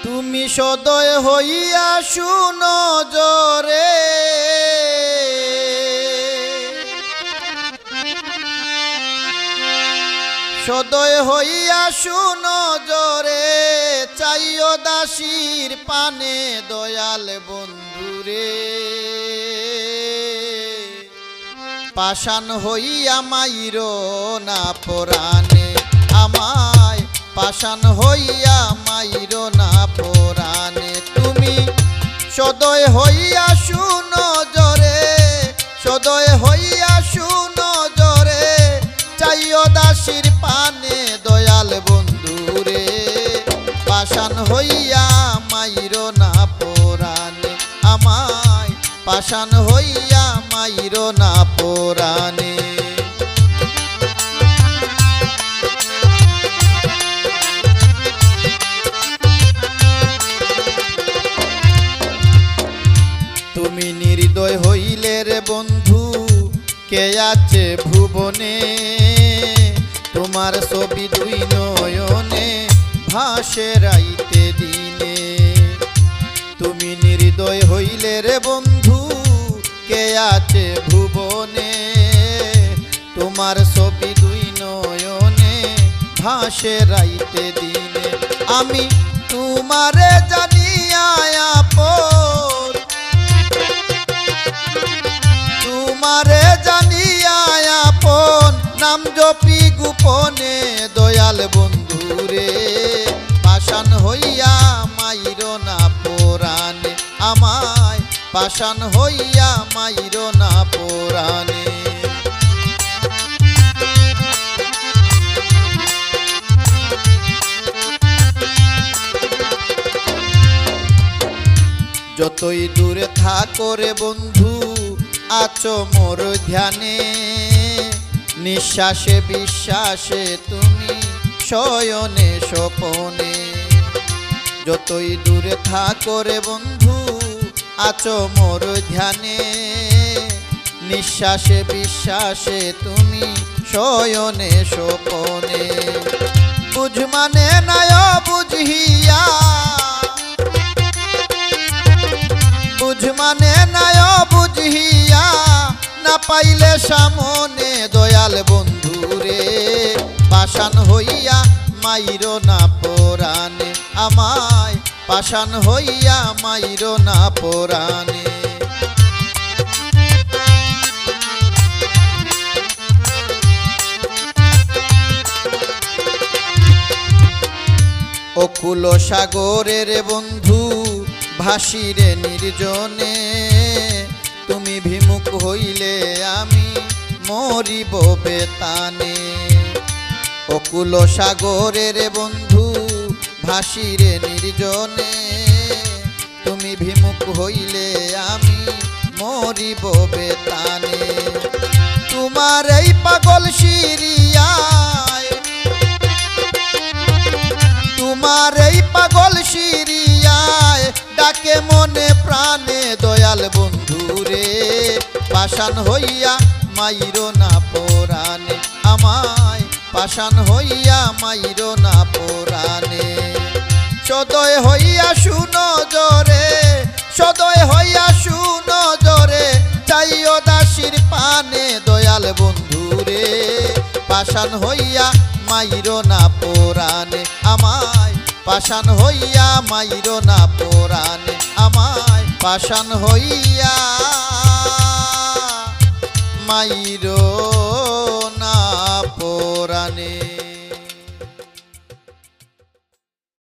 তুমি সদয় হইয়া শুনো জোরে, সদয় হইয়া শুনো জোরে, চাইও দাসীর পানে দয়াল বন্ধুরে। পাষাণ হইয়া মাইরো না পরাণে আমায়, পাষাণ হইয়া মাইরো না পরাণে। তুমি সদয় হইয়া শুনো জোরে, সদয় হইয়া শুনো জোরে, চাইও দাসীর পানে দয়াল বন্ধুরে। পাষাণ হইয়া মাইরো না পরাণে আমায়, পাষাণ হইয়া মাইরো না পরাণে। তুমি নির্দয় হইলে রে বন্ধু, কে আছে ভুবনে, তোমার ছবি দুই নয়নে ভাসে রাইতে দিনে। তুমি নির্দয় হইলে রে বন্ধু, কে আছে ভুবনে, তোমার ছবি দুই নয়নে ভাসে রাইতে দিনে। আমি তোমারে জানিয়া আপন, তোমারে জানিয়া আপন, নাম জপি গোপনে দয়াল বন্ধুরে। পাষাণ হইয়া মাইরো না পরাণে আমায়, পাষাণ হইয়া মাইরো না পরাণে। যতই দূরে থাকো রে বন্ধু, আছো মোর ধ্যানে, নিঃশ্বাসে বিশ্বাসে তুমি শয়নে স্বপনে। যতই দূরে থাকো রে বন্ধু, আছো মোর ধ্যানে, নিঃশ্বাসে বিশ্বাসে তুমি শয়নে স্বপনে। বুঝ মানে নাই বুঝিয়া, বুঝ মানে নাই বুঝিয়া, না পাইলে সামনে দয়াল বন্ধুরে। পাষাণ হইয়া মাইরো না পরাণে আমায়, পাষাণ হইয়া মাইরো না পরাণে। অকুল সাগরের বন্ধু ভাসিরে নির্জনে, তুমি বিমুখ হইলে আমি মরিব বেতানে। অকুল সাগরের বন্ধু ভাসিরে নির্জনে, তুমি বিমুখ হইলে আমি মরিব বেতানে। তোমার এই পাগল শিরিয়ায়, তোমার এই পাগল শিরিয়ায়, ডাকে মনে প্রাণে দয়াল বন্ধুরে। পাষাণ হইয়া মাইরো না পরাণে আমায়, পাষাণ হইয়া মাইরো না পরাণে। সদয় হইয়া শুনো জোরে, সদয় হইয়া শুনো জোরে, চাইও দাসীর পানে দয়াল বন্ধুরে। পাষাণ হইয়া মাইরো না পরাণে আমায়, পাষাণ হইয়া মাইরো না পরাণে আমায়, পাষাণ হইয়া মাইরো না পরাণে।